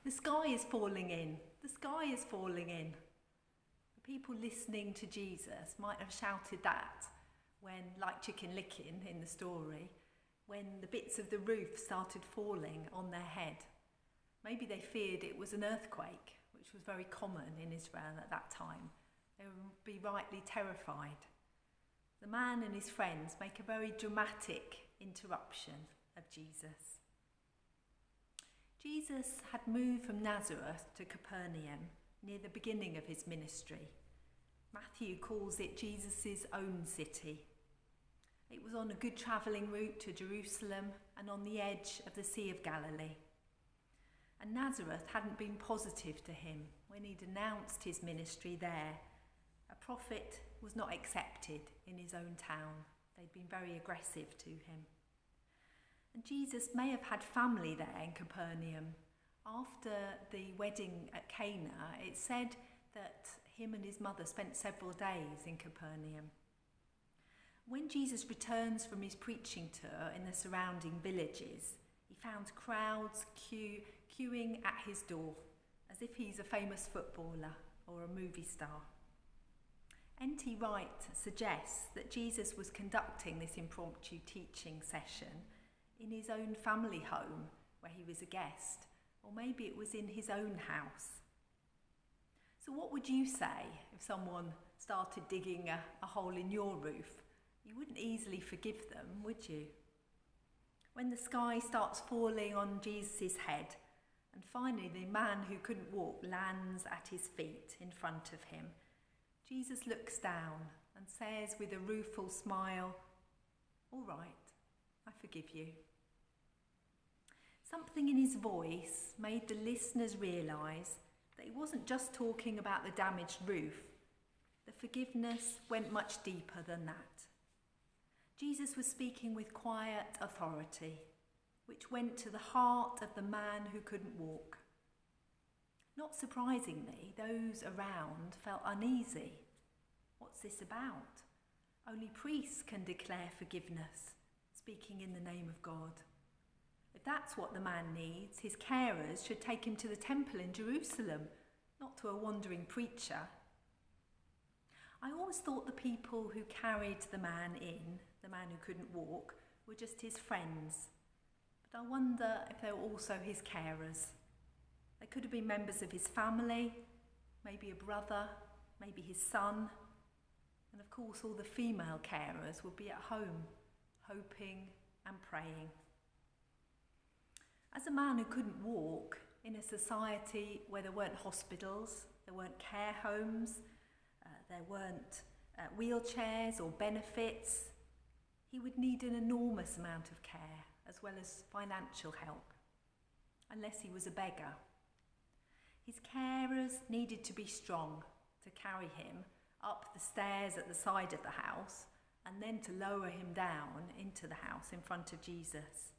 The sky is falling in. The sky is falling in. The people listening to Jesus might have shouted that when, like Chicken Licken in the story, when the bits of the roof started falling on their head. Maybe they feared it was an earthquake, which was very common in Israel at that time. They would be rightly terrified. The man and his friends make a very dramatic interruption of Jesus. Jesus had moved from Nazareth to Capernaum near the beginning of his ministry. Matthew calls it Jesus' own city. It was on a good travelling route to Jerusalem and on the edge of the Sea of Galilee. And Nazareth hadn't been positive to him when he'd announced his ministry there. A prophet was not accepted in his own town. They'd been very aggressive to him. And Jesus may have had family there in Capernaum. After the wedding at Cana, it said that him and his mother spent several days in Capernaum. When Jesus returns from his preaching tour in the surrounding villages, he found crowds queuing at his door, as if he's a famous footballer or a movie star. N.T. Wright suggests that Jesus was conducting this impromptu teaching session in his own family home where he was a guest, or maybe it was in his own house. So what would you say if someone started digging a hole in your roof? You wouldn't easily forgive them, would you? When the sky starts falling on Jesus' head, and finally the man who couldn't walk lands at his feet in front of him, Jesus looks down and says with a rueful smile, "All right, I forgive you." Something in his voice made the listeners realise that he wasn't just talking about the damaged roof. The forgiveness went much deeper than that. Jesus was speaking with quiet authority, which went to the heart of the man who couldn't walk. Not surprisingly, those around felt uneasy. What's this about? Only priests can declare forgiveness, speaking in the name of God. If that's what the man needs, his carers should take him to the temple in Jerusalem, not to a wandering preacher. I always thought the people who carried the man who couldn't walk, were just his friends. But I wonder if they were also his carers. They could have been members of his family, maybe a brother, maybe his son. And of course, all the female carers would be at home, hoping and praying. As a man who couldn't walk, in a society where there weren't hospitals, there weren't care homes, there weren't wheelchairs or benefits, he would need an enormous amount of care as well as financial help, unless he was a beggar. His carers needed to be strong to carry him up the stairs at the side of the house and then to lower him down into the house in front of Jesus.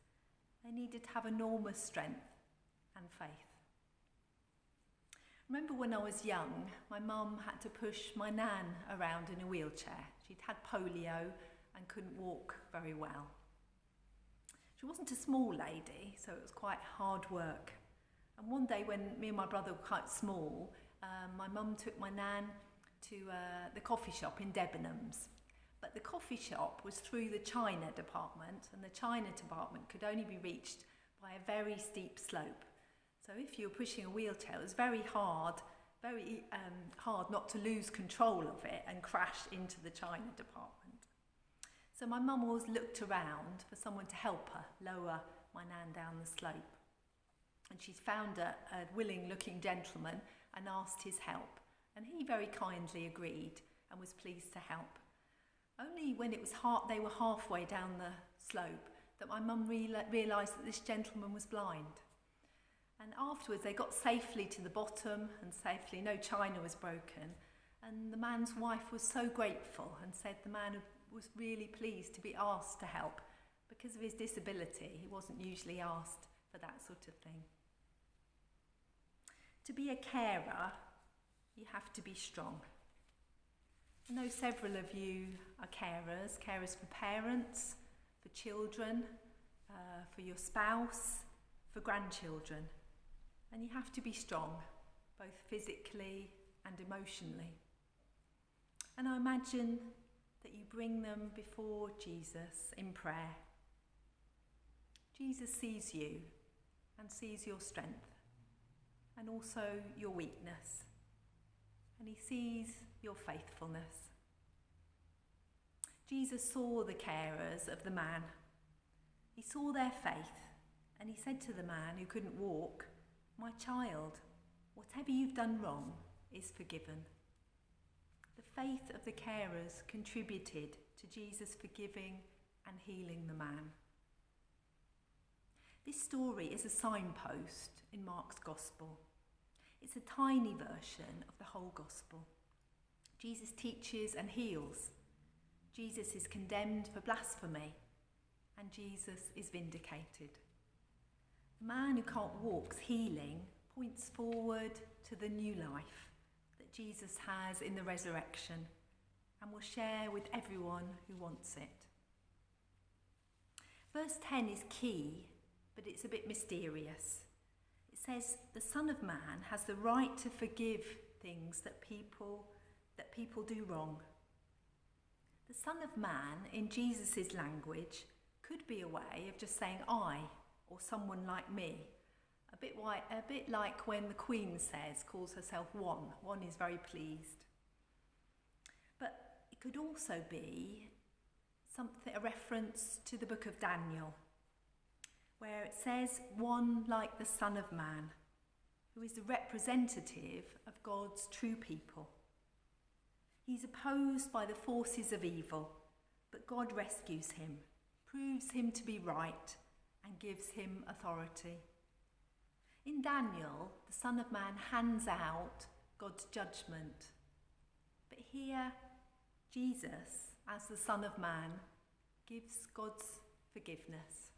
They needed to have enormous strength and faith. Remember when I was young, my mum had to push my nan around in a wheelchair. She'd had polio and couldn't walk very well. She wasn't a small lady, so it was quite hard work. And one day when me and my brother were quite small, my mum took my nan to the coffee shop in Debenhams. But the coffee shop was through the China department, and the China department could only be reached by a very steep slope. So if you were pushing a wheelchair, it was very hard not to lose control of it and crash into the China department. So my mum always looked around for someone to help her lower my nan down the slope. And she's found a willing-looking gentleman and asked his help. And he very kindly agreed and was pleased to help. Only when it was they were halfway down the slope that my mum realised that this gentleman was blind. And afterwards they got safely to the bottom and safely, no china was broken. And the man's wife was so grateful and said the man was really pleased to be asked to help. Because of his disability, he wasn't usually asked for that sort of thing. To be a carer, you have to be strong. I know several of you are carers for parents, for children, for your spouse, for grandchildren. And you have to be strong, both physically and emotionally. And I imagine that you bring them before Jesus in prayer. Jesus sees you and sees your strength and also your weakness. And he sees your faithfulness. Jesus saw the carers of the man. He saw their faith, and he said to the man who couldn't walk, "My child, whatever you've done wrong is forgiven." The faith of the carers contributed to Jesus forgiving and healing the man. This story is a signpost in Mark's Gospel. It's a tiny version of the whole Gospel. Jesus teaches and heals. Jesus is condemned for blasphemy, and Jesus is vindicated. The man who can't walk's healing points forward to the new life that Jesus has in the resurrection and will share with everyone who wants it. Verse 10 is key, but it's a bit mysterious. It says, the Son of Man has the right to forgive things that people do wrong. The Son of Man, in Jesus' language, could be a way of just saying I, or someone like me. A bit like when the Queen calls herself one. One is very pleased. But it could also be a reference to the book of Daniel, where it says one like the Son of Man, who is the representative of God's true people. He's opposed by the forces of evil, but God rescues him, proves him to be right, and gives him authority. In Daniel, the Son of Man hands out God's judgment. But here, Jesus, as the Son of Man, gives God's forgiveness.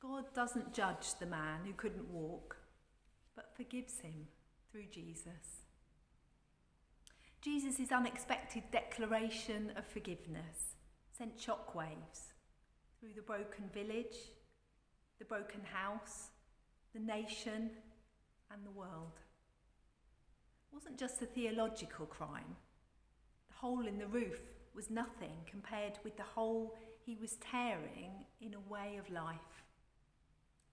God doesn't judge the man who couldn't walk, but forgives him through Jesus. Jesus' unexpected declaration of forgiveness sent shockwaves through the broken village, the broken house, the nation, and the world. It wasn't just a theological crime. The hole in the roof was nothing compared with the hole he was tearing in a way of life.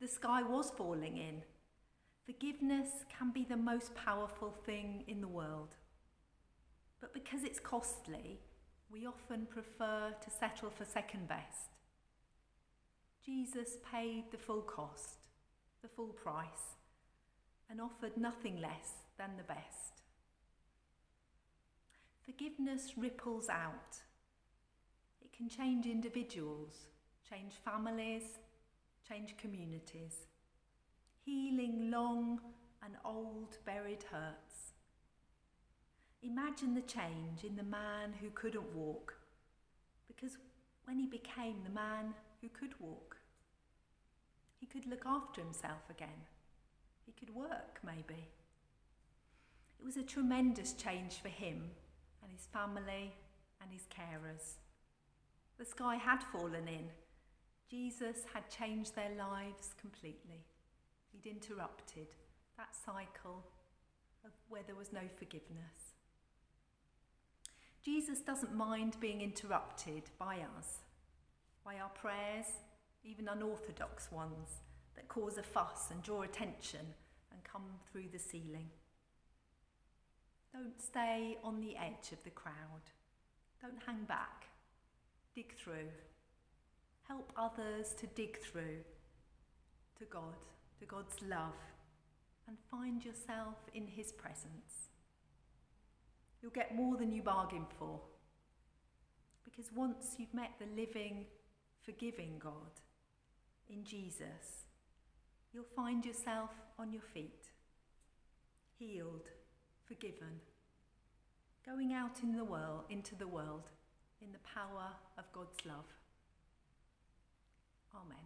The sky was falling in. Forgiveness can be the most powerful thing in the world. But because it's costly, we often prefer to settle for second best. Jesus paid the full cost, the full price, and offered nothing less than the best. Forgiveness ripples out. It can change individuals, change families, change communities, healing long and old buried hurts. Imagine the change in the man who couldn't walk, because when he became the man who could walk, he could look after himself again. He could work, maybe. It was a tremendous change for him and his family and his carers. The sky had fallen in. Jesus had changed their lives completely. He'd interrupted that cycle of where there was no forgiveness. Jesus doesn't mind being interrupted by us, by our prayers, even unorthodox ones that cause a fuss and draw attention and come through the ceiling. Don't stay on the edge of the crowd. Don't hang back. Dig through. Help others to dig through to God, to God's love, and find yourself in his presence. You'll get more than you bargained for, because once you've met the living, forgiving God in Jesus, you'll find yourself on your feet, healed, forgiven, going out into the world in the power of God's love. Amen.